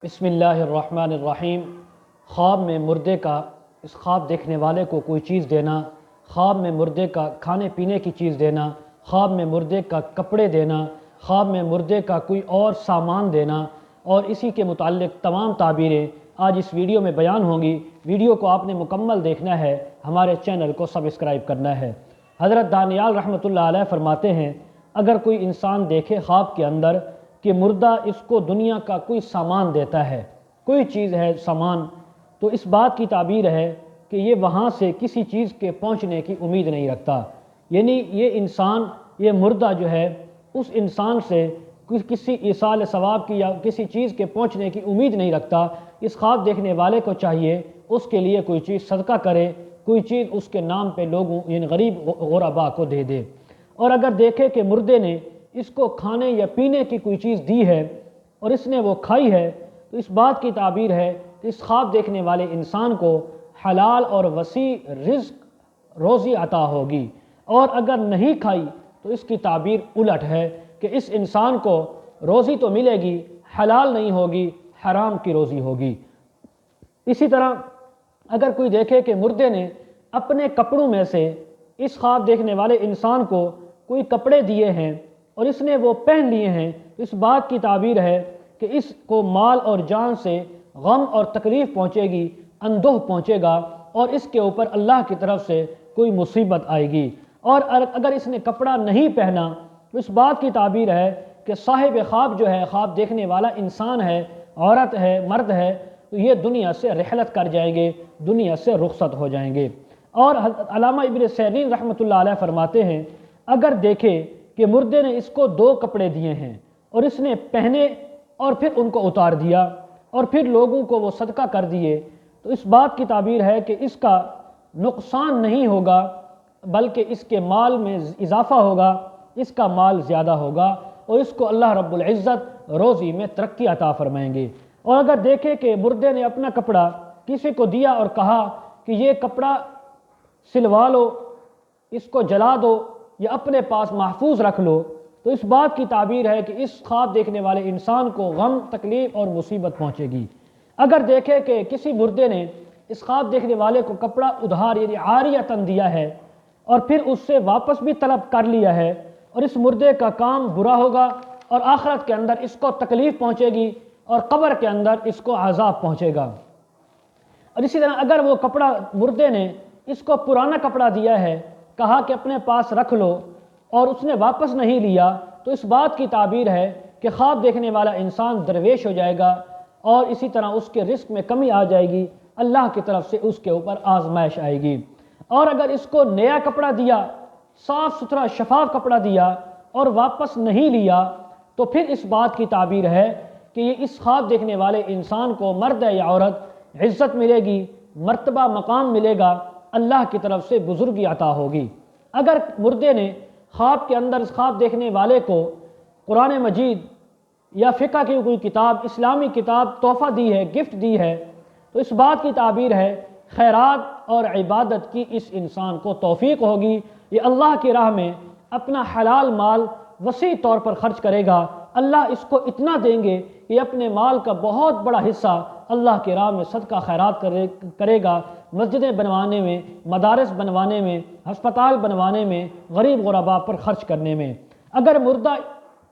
بسم اللہ الرحمن الرحیم۔ خواب میں مردے کا اس خواب دیکھنے والے کو کوئی چیز دینا، خواب میں مردے کا کھانے پینے کی چیز دینا، خواب میں مردے کا کپڑے دینا، خواب میں مردے کا کوئی اور سامان دینا، اور اسی کے متعلق تمام تعبیریں آج اس ویڈیو میں بیان ہوں گی۔ ویڈیو کو آپ نے مکمل دیکھنا ہے، ہمارے چینل کو سبسکرائب کرنا ہے۔ حضرت دانیال رحمۃ اللہ علیہ فرماتے ہیں، اگر کوئی انسان دیکھے خواب کے اندر کہ مردہ اس کو دنیا کا کوئی سامان دیتا ہے، کوئی چیز ہے سامان، تو اس بات کی تعبیر ہے کہ یہ وہاں سے کسی چیز کے پہنچنے کی امید نہیں رکھتا، یعنی یہ انسان، یہ مردہ جو ہے اس انسان سے کسی ایصال ثواب کی یا کسی چیز کے پہنچنے کی امید نہیں رکھتا۔ اس خواب دیکھنے والے کو چاہیے اس کے لیے کوئی چیز صدقہ کرے، کوئی چیز اس کے نام پہ لوگوں یعنی غریب غربا کو دے دے۔ اور اگر دیکھے کہ مردے نے اس کو کھانے یا پینے کی کوئی چیز دی ہے اور اس نے وہ کھائی ہے، تو اس بات کی تعبیر ہے کہ اس خواب دیکھنے والے انسان کو حلال اور وسیع رزق روزی عطا ہوگی، اور اگر نہیں کھائی تو اس کی تعبیر الٹ ہے کہ اس انسان کو روزی تو ملے گی، حلال نہیں ہوگی، حرام کی روزی ہوگی۔ اسی طرح اگر کوئی دیکھے کہ مردے نے اپنے کپڑوں میں سے اس خواب دیکھنے والے انسان کو کوئی کپڑے دیے ہیں اور اس نے وہ پہن لیے ہیں، تو اس بات کی تعبیر ہے کہ اس کو مال اور جان سے غم اور تکلیف پہنچے گی، اندوہ پہنچے گا، اور اس کے اوپر اللہ کی طرف سے کوئی مصیبت آئے گی۔ اور اگر اس نے کپڑا نہیں پہنا تو اس بات کی تعبیر ہے کہ صاحب خواب جو ہے، خواب دیکھنے والا انسان ہے، عورت ہے، مرد ہے، تو یہ دنیا سے رحلت کر جائیں گے، دنیا سے رخصت ہو جائیں گے۔ اور علامہ ابن سیرین رحمۃ اللہ علیہ فرماتے ہیں، اگر دیکھے کہ مردے نے اس کو 2 کپڑے دیے ہیں اور اس نے پہنے اور پھر ان کو اتار دیا اور پھر لوگوں کو وہ صدقہ کر دیے، تو اس بات کی تعبیر ہے کہ اس کا نقصان نہیں ہوگا بلکہ اس کے مال میں اضافہ ہوگا، اس کا مال زیادہ ہوگا، اور اس کو اللہ رب العزت روزی میں ترقی عطا فرمائیں گے۔ اور اگر دیکھے کہ مردے نے اپنا کپڑا کسی کو دیا اور کہا کہ یہ کپڑا سلوا لو، اس کو جلا دو یا اپنے پاس محفوظ رکھ لو، تو اس بات کی تعبیر ہے کہ اس خواب دیکھنے والے انسان کو غم، تکلیف اور مصیبت پہنچے گی۔ اگر دیکھے کہ کسی مردے نے اس خواب دیکھنے والے کو کپڑا ادھار یعنی عاریۃً دیا ہے اور پھر اس سے واپس بھی طلب کر لیا ہے، اور اس مردے کا کام برا ہوگا اور آخرت کے اندر اس کو تکلیف پہنچے گی اور قبر کے اندر اس کو عذاب پہنچے گا۔ اور اسی طرح اگر وہ کپڑا مردے نے اس کو پرانا کپڑا دیا ہے، کہا کہ اپنے پاس رکھ لو، اور اس نے واپس نہیں لیا، تو اس بات کی تعبیر ہے کہ خواب دیکھنے والا انسان درویش ہو جائے گا، اور اسی طرح اس کے رزق میں کمی آ جائے گی، اللہ کی طرف سے اس کے اوپر آزمائش آئے گی۔ اور اگر اس کو نیا کپڑا دیا، صاف ستھرا شفاف کپڑا دیا اور واپس نہیں لیا، تو پھر اس بات کی تعبیر ہے کہ یہ اس خواب دیکھنے والے انسان کو، مرد ہے یا عورت، عزت ملے گی، مرتبہ مقام ملے گا، اللہ کی طرف سے بزرگی عطا ہوگی۔ اگر مردے نے خواب کے اندر اس خواب دیکھنے والے کو قرآن مجید یا فقہ کی کوئی کتاب، اسلامی کتاب تحفہ دی ہے، گفٹ دی ہے، تو اس بات کی تعبیر ہے خیرات اور عبادت کی اس انسان کو توفیق ہوگی، یہ اللہ کی راہ میں اپنا حلال مال وسیع طور پر خرچ کرے گا، اللہ اس کو اتنا دیں گے کہ یہ اپنے مال کا بہت بڑا حصہ اللہ کی راہ میں صدقہ خیرات کرے گا، مسجدیں بنوانے میں، مدارس بنوانے میں، ہسپتال بنوانے میں، غریب غربا پر خرچ کرنے میں۔ اگر مردہ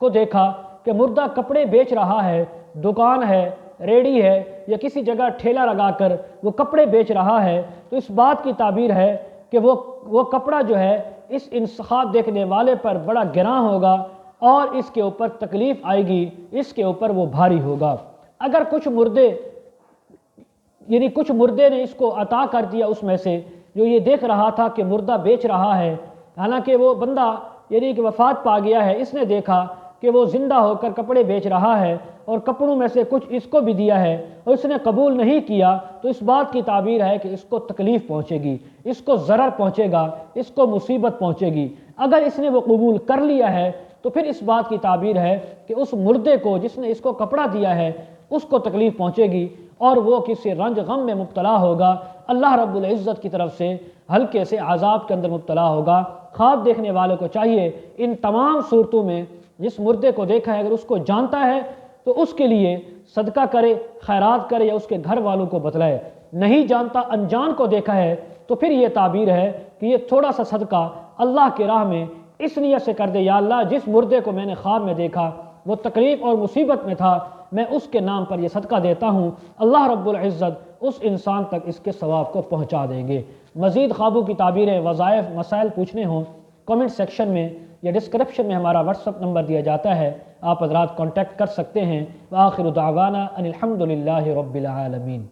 کو دیکھا کہ مردہ کپڑے بیچ رہا ہے، دکان ہے، ریڑھی ہے، یا کسی جگہ ٹھیلا لگا کر وہ کپڑے بیچ رہا ہے، تو اس بات کی تعبیر ہے کہ وہ کپڑا جو ہے اس خواب دیکھنے والے پر بڑا گراں ہوگا اور اس کے اوپر تکلیف آئے گی، اس کے اوپر وہ بھاری ہوگا۔ اگر کچھ مردے نے اس کو عطا کر دیا، اس میں سے جو یہ دیکھ رہا تھا کہ مردہ بیچ رہا ہے، حالانکہ وہ بندہ یعنی کہ وفات پا گیا ہے، اس نے دیکھا کہ وہ زندہ ہو کر کپڑے بیچ رہا ہے اور کپڑوں میں سے کچھ اس کو بھی دیا ہے اور اس نے قبول نہیں کیا، تو اس بات کی تعبیر ہے کہ اس کو تکلیف پہنچے گی، اس کو ضرر پہنچے گا، اس کو مصیبت پہنچے گی۔ اگر اس نے وہ قبول کر لیا ہے تو پھر اس بات کی تعبیر ہے کہ اس مردے کو جس نے اس کو کپڑا دیا ہے اس کو تکلیف پہنچے گی اور وہ کسی رنج غم میں مبتلا ہوگا، اللہ رب العزت کی طرف سے ہلکے سے عذاب کے اندر مبتلا ہوگا۔ خواب دیکھنے والے کو چاہیے ان تمام صورتوں میں جس مردے کو دیکھا ہے اگر اس کو جانتا ہے تو اس کے لیے صدقہ کرے، خیرات کرے یا اس کے گھر والوں کو بتلائے۔ نہیں جانتا، انجان کو دیکھا ہے تو پھر یہ تعبیر ہے کہ یہ تھوڑا سا صدقہ اللہ کی راہ میں اس نیت سے کر دے، یا اللہ جس مردے کو میں نے خواب میں دیکھا وہ تکلیف اور مصیبت میں تھا، میں اس کے نام پر یہ صدقہ دیتا ہوں، اللہ رب العزت اس انسان تک اس کے ثواب کو پہنچا دیں گے۔ مزید خوابوں کی تعبیریں، وظائف، مسائل پوچھنے ہوں کامنٹ سیکشن میں یا ڈسکرپشن میں ہمارا واٹس ایپ نمبر دیا جاتا ہے، آپ حضرات کانٹیکٹ کر سکتے ہیں۔ وآخر دعوانا ان الحمد للہ رب العالمین۔